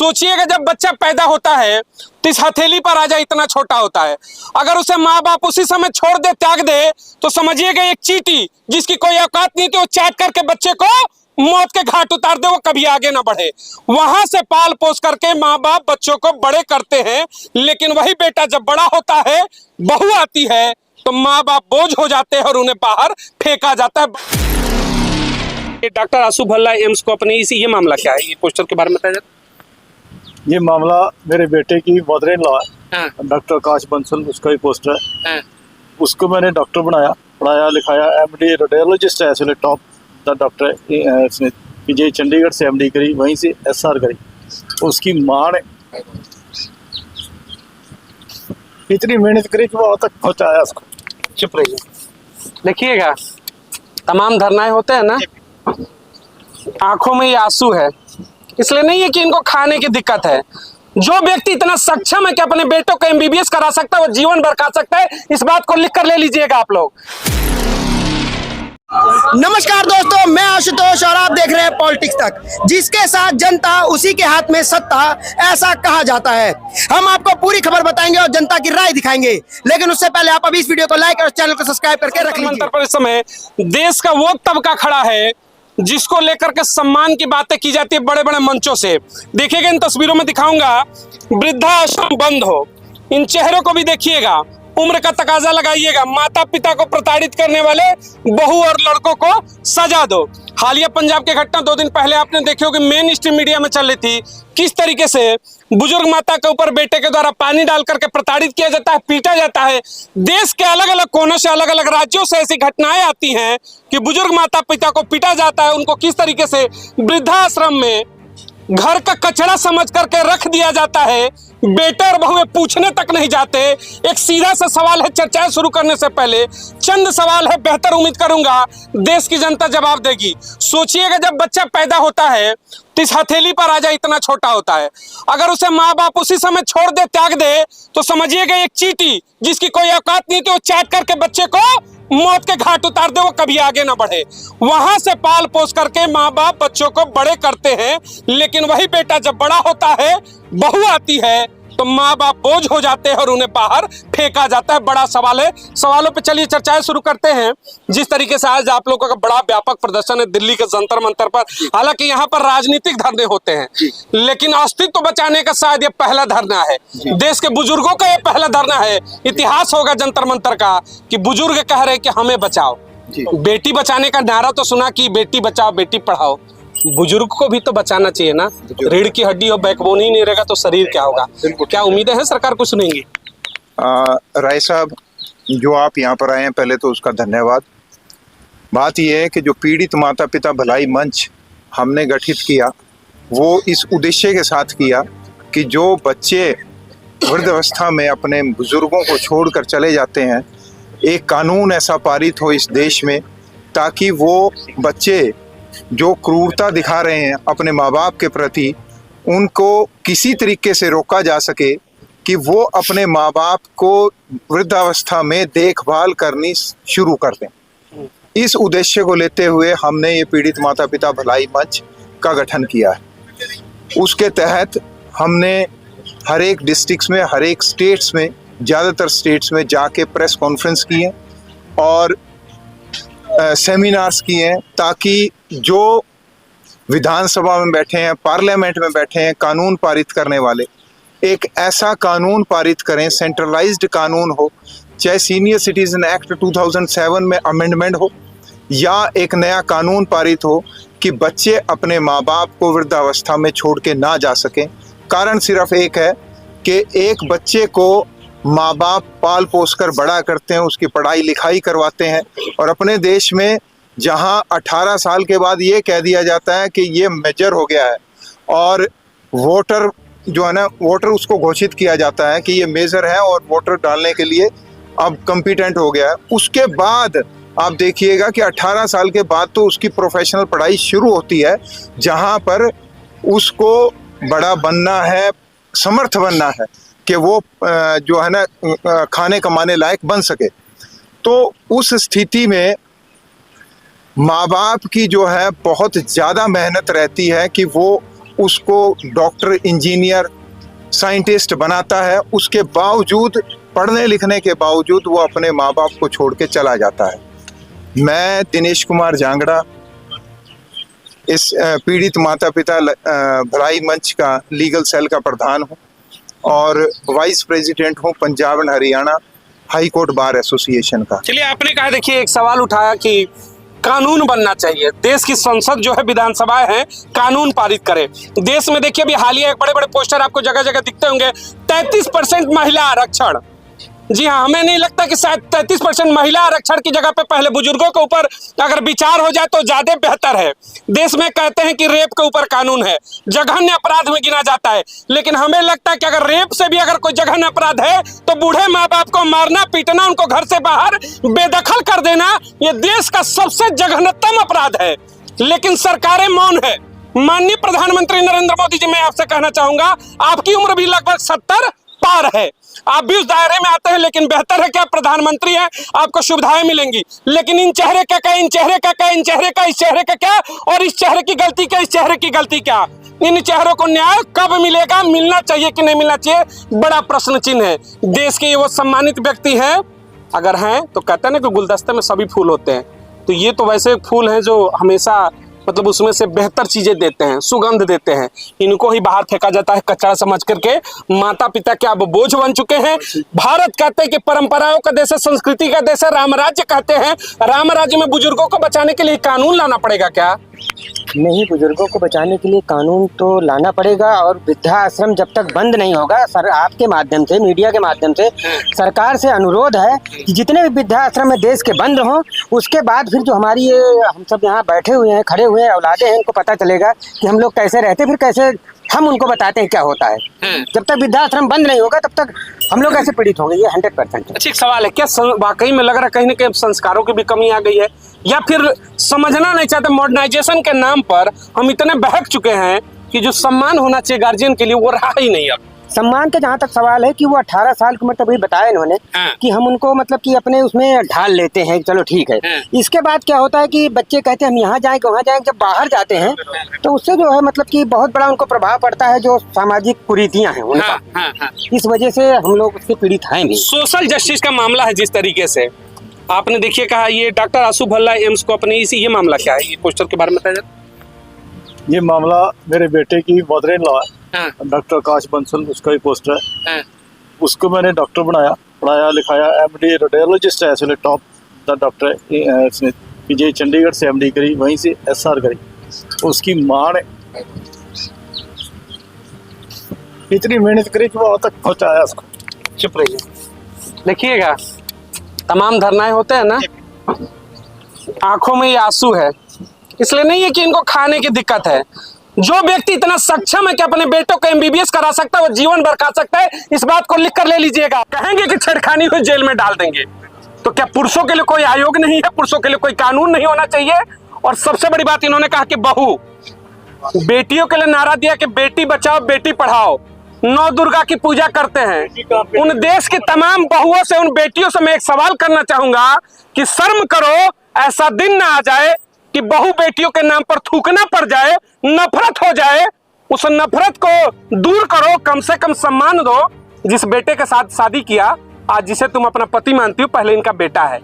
सोचिएगा जब बच्चा पैदा होता है तो इस हथेली पर राजा इतना छोटा होता है। अगर उसे माँ बाप उसी समय छोड़ दे, त्याग दे, तो समझिएगा एक चींटी जिसकी कोई औकात नहीं थी, वो चाट करके बच्चे को मौत के घाट उतार दे, वो कभी आगे ना बढ़े। वहां से पाल पोस करके माँ बाप बच्चों को बड़े करते हैं, लेकिन वही बेटा जब बड़ा होता है, बहू आती है, तो माँ बाप बोझ हो जाते हैं और उन्हें बाहर फेंका जाता है। डॉक्टर आशु भल्ला एम्स को अपने ये मामला क्या है, ये पोस्टर के बारे में बताया जाए। ये मामला मेरे बेटे की मदर इन लॉ है, हाँ। डॉक्टर आकाश बंसल, उसका ही पोस्टर है। हाँ। उसको मैंने डॉक्टर बनाया, पढ़ाया लिखाया, एमडी रेडियोलॉजिस्ट है, इसलिए टॉप द डॉक्टर है। इसने पीजी चंडीगढ़ से एमडी करी, वहीं से एसआर करी। उसकी माँ ने इतनी मेहनत करी कि वहां तक पहुंचाया उसको। चुप रहिए। देखिएगा, तमाम धरनाएं होते हैं ना, आंखों में ये आंसू है, इसलिए नहीं है कि इनको खाने की दिक्कत है। जो व्यक्ति इतना सक्षम है कि अपने बेटों को एमबीबीएस करा सकता है, वो जीवन भर खा सकता है। इस बात को लिख कर ले लीजिएगा आप लोग। नमस्कार दोस्तों, मैं आशुतोष और आप देख रहे हैं पॉलिटिक्स तक, जिसके साथ जनता उसी के हाथ में सत्ता, ऐसा कहा जाता है। हम आपको पूरी खबर बताएंगे और जनता की राय दिखाएंगे, लेकिन उससे पहले आप अभी इस वीडियो को लाइक और चैनल को सब्सक्राइब करके रख लीजिए। पर इस समय देश का वो तबका खड़ा है जिसको लेकर के सम्मान की बातें की जाती है बड़े बड़े मंचों से। देखिएगा, इन तस्वीरों में दिखाऊंगा, वृद्धाश्रम बंद हो, इन चेहरों को भी देखिएगा, उम्र का तकाजा लगाइएगा, माता पिता को प्रताड़ित करने वाले बहू और लड़कों को सजा दो। हालिया पंजाब की घटना 2 दिन पहले आपने देखी होगी, मेन स्ट्रीम मीडिया में चल रही थी, किस तरीके से बुजुर्ग माता के ऊपर बेटे के द्वारा पानी डाल करके प्रताड़ित किया जाता है, पीटा जाता है। देश के अलग अलग कोनों से, अलग अलग राज्यों से ऐसी घटनाएं आती हैं कि बुजुर्ग माता पिता को पीटा जाता है, उनको किस तरीके से वृद्धाश्रम में घर का कचरा समझ करके रख दिया जाता है। बेटे और बहुएं पूछने तक नहीं जाते। एक सीधा सा सवाल है, चर्चाएं शुरू करने से पहले चंद सवाल है, बेहतर उम्मीद करूंगा देश की जनता जवाब देगी। सोचिएगा जब बच्चा पैदा होता है तो इस हथेली पर राजा इतना छोटा होता है। अगर उसे माँ बाप उसी समय छोड़ दे, त्याग दे, तो समझिएगा एक चींटी जिसकी कोई औकात नहीं थी, वो चाट करके बच्चे को मौत के घाट उतार दे, वो कभी आगे ना बढ़े। वहां से पाल पोस करके माँ बाप बच्चों को बड़े करते हैं, लेकिन वही बेटा जब बड़ा होता है, बहू आती है, तो माँ बाप बोझ हो जाते हैं और उन्हें बाहर फेंका जाता है। बड़ा सवाल है, सवालों पे चलिए चर्चाएं शुरू करते हैं। जिस तरीके से आज आप लोगों का बड़ा व्यापक प्रदर्शन है दिल्ली के जंतर मंतर पर, हालांकि यहाँ पर राजनीतिक धरने होते हैं, लेकिन अस्तित्व बचाने का शायद ये पहला धरना है। देश के बुजुर्गों का ये पहला धरना है। इतिहास होगा जंतर मंतर का कि बुजुर्ग कह रहे कि हमें बचाओ। बेटी बचाने का नारा तो सुना कि बेटी बचाओ बेटी पढ़ाओ, बुजुर्ग को भी तो बचाना चाहिए ना। रीढ़ की हड्डी और बैकबोन ही नहीं रहेगा तो शरीर क्या होगा। क्या उम्मीदें हैं सरकार को सुनेंगी? राय साहब, जो आप यहाँ पर आए हैं, पहले तो उसका धन्यवाद। बात यह है कि जो पीड़ित माता पिता भलाई मंच हमने गठित किया, वो इस उद्देश्य के साथ किया कि जो बच्चे वृद्धावस्था में अपने बुजुर्गों को छोड़कर चले जाते हैं, एक कानून ऐसा पारित हो इस देश में ताकि वो बच्चे जो क्रूरता दिखा रहे हैं अपने माँ बाप के प्रति, उनको किसी तरीके से रोका जा सके कि वो अपने माँ बाप को वृद्धावस्था में देखभाल करनी शुरू कर दें। इस उद्देश्य को लेते हुए हमने ये पीड़ित माता पिता भलाई मंच का गठन किया है। उसके तहत हमने हर एक डिस्ट्रिक्ट्स में, हर एक स्टेट्स में, ज़्यादातर स्टेट्स में जाके प्रेस कॉन्फ्रेंस किए और सेमिनार्स किए हैं, ताकि जो विधानसभा में बैठे हैं, पार्लियामेंट में बैठे हैं कानून पारित करने वाले, एक ऐसा कानून पारित करें, सेंट्रलाइज्ड कानून हो, चाहे सीनियर सिटीजन एक्ट 2007 में अमेंडमेंट हो या एक नया कानून पारित हो कि बच्चे अपने माँ बाप को वृद्धावस्था में छोड़ के ना जा सकें। कारण सिर्फ एक है कि एक बच्चे को माँ बाप पाल पोस कर बड़ा करते हैं, उसकी पढ़ाई लिखाई करवाते हैं, और अपने देश में जहाँ 18 साल के बाद ये कह दिया जाता है कि ये मेजर हो गया है और वोटर जो है ना, वोटर उसको घोषित किया जाता है कि ये मेजर है और वोटर डालने के लिए अब कॉम्पिटेंट हो गया है। उसके बाद आप देखिएगा कि 18 साल के बाद तो उसकी प्रोफेशनल पढ़ाई शुरू होती है, जहाँ पर उसको बड़ा बनना है, समर्थ बनना है कि वो जो है ना खाने कमाने लायक बन सके। तो उस स्थिति में माँ बाप की जो है बहुत ज़्यादा मेहनत रहती है कि वो उसको डॉक्टर, इंजीनियर, साइंटिस्ट बनाता है, उसके बावजूद, पढ़ने लिखने के बावजूद वो अपने माँ बाप को छोड़ के चला जाता है। मैं दिनेश कुमार जांगड़ा इस पीड़ित माता पिता भलाई मंच का लीगल सेल का प्रधान हूँ और वाइस प्रेसिडेंट हूँ Punjab and Haryana high court bar association का। चलिए, आपने कहा, देखिए, एक सवाल उठाया कि कानून बनना चाहिए, देश की संसद जो है, विधानसभा है, कानून पारित करे। देश में देखिए अभी हालिया बड़े बड़े पोस्टर आपको जगह जगह दिखते होंगे, 33% महिला आरक्षण। जी हाँ, हमें नहीं लगता कि शायद 33% महिला आरक्षण की जगह पे पहले बुजुर्गों के ऊपर अगर विचार हो जाए तो ज्यादा बेहतर है। देश में कहते हैं कि रेप के ऊपर कानून है, जघन्य अपराध में गिना जाता है, लेकिन हमें लगता है कि अगर रेप से भी अगर कोई जघन्य अपराध है तो बूढ़े माँ बाप को मारना, पीटना, उनको घर से बाहर बेदखल कर देना, ये देश का सबसे जघन्यतम अपराध है। लेकिन सरकारें मौन है। माननीय प्रधानमंत्री नरेंद्र मोदी जी, मैं आपसे कहना चाहूंगा, आपकी उम्र भी लगभग 70 पार है, आप भी उस दायरे में आते हैं, लेकिन बेहतर है कि आप प्रधानमंत्री हैं, आपको सुविधाएं मिलेंगी। लेकिन इन चेहरे का क्या, इन चेहरे का क्या, इन चेहरे का, इस चेहरे का क्या, और इस चेहरे की गलती क्या, इस चेहरे की गलती क्या? इन चेहरों को न्याय कब मिलेगा, मिलना चाहिए कि नहीं मिलना चाहिए, बड़ा प्रश्न चिन्ह है। देश के ये वो सम्मानित व्यक्ति हैं, अगर हैं तो कहते हैं ना कि गुलदस्ते में सभी फूल होते हैं, तो ये तो वैसे फूल हैं जो हमेशा मतलब उसमें से बेहतर चीजें देते हैं, सुगंध देते हैं। इनको ही बाहर फेंका जाता है कचरा समझ करके। माता पिता के अब बोझ बन चुके हैं। भारत कहते हैं कि परंपराओं का देश है, संस्कृति का देश है, राम राज्य कहते हैं। राम राज्य में बुजुर्गों को बचाने के लिए कानून लाना पड़ेगा क्या? नहीं, बुजुर्गों को बचाने के लिए कानून तो लाना पड़ेगा, और वृद्धाश्रम जब तक बंद नहीं होगा, सर आपके माध्यम से, मीडिया के माध्यम से सरकार से अनुरोध है कि जितने भी वृद्धाश्रम है देश के बंद हों। उसके बाद फिर जो हमारी ये हम सब यहाँ बैठे हुए हैं, खड़े हुए हैं, औलादे हैं, इनको पता चलेगा कि हम लोग कैसे रहते, फिर कैसे हम उनको बताते हैं क्या होता है। जब तक वृद्धाश्रम बंद नहीं होगा तब तक हम लोग ऐसे पीड़ित होंगे, ये 100%। अच्छा, एक सवाल है, क्या वाकई में लग रहा है कहीं ना कहीं संस्कारों की भी कमी आ गई है, या फिर समझना नहीं चाहते? मॉडर्नाइजेशन के नाम पर हम इतने बहक चुके हैं कि जो सम्मान होना चाहिए गार्जियन के लिए वो रहा ही नहीं। अब सम्मान का जहाँ तक सवाल है कि वो 18 साल की उम्र तक भी बताया इन्होंने कि हम उनको मतलब कि अपने उसमें ढाल लेते हैं, चलो ठीक है। इसके बाद क्या होता है कि बच्चे कहते हैं हम यहाँ जाएं, वहाँ जाएं, जब बाहर जाते हैं तो उससे जो है मतलब कि बहुत बड़ा उनको प्रभाव पड़ता है, जो सामाजिक कुरीतियां हैं उनका। इस वजह से हम लोग उससे पीड़ित हैं भी। सोशल जस्टिस का मामला है जिस तरीके से आपने देखिए कहा, ये डॉक्टर आशु भल्ला एम्स को अपने ये मामला क्या है, ये पोस्टर के बारे में बताया जाए। ये मामला मेरे बेटे की मदर इन लॉ है, डॉक्टर आकाश बंसल, उसका ही पोस्टर है। उसको मैंने डॉक्टर बनाया, पढ़ाया लिखाया, MD रेडियोलॉजिस्ट है, इसलिए टॉप द डॉक्टर है इसने, विजय चंडीगढ़ से MD करी, वहीं से SR करी। उसकी माँ ने इतनी मेहनत करी कि वहाँ तक पहुँचाया उसको। चुप रहिए, देखिएगा तमाम धरनाएं होते हैं ना, आंखों में ये आंसू है, इसलिए नहीं है कि इनको खाने की दिक्कत है। जो व्यक्ति इतना सक्षम है कि अपने बेटों को MBBS करा सकता है, वो जीवन भर खा सकता है, इस बात को लिख कर ले लीजिएगा। कहेंगे कि छेड़खानी हुई जेल में डाल देंगे, तो क्या पुरुषों के लिए कोई आयोग नहीं है? पुरुषों के लिए कोई कानून नहीं होना चाहिए? और सबसे बड़ी बात इन्होंने कहा कि बहू, बेटियों के लिए नारा दिया कि बेटी बचाओ बेटी पढ़ाओ, 9 दुर्गा की पूजा करते हैं। उन देश की तमाम बहुओं से, उन बेटियों से मैं एक सवाल करना चाहूंगा कि शर्म करो, ऐसा दिन ना आ जाए कि बहु बेटियों के नाम पर थूकना पड़ जाए, नफरत हो जाए। उस नफरत को दूर करो, कम से कम सम्मान दो। जिस बेटे के साथ शादी किया, आज जिसे तुम अपना पति मानती हो, पहले इनका बेटा है।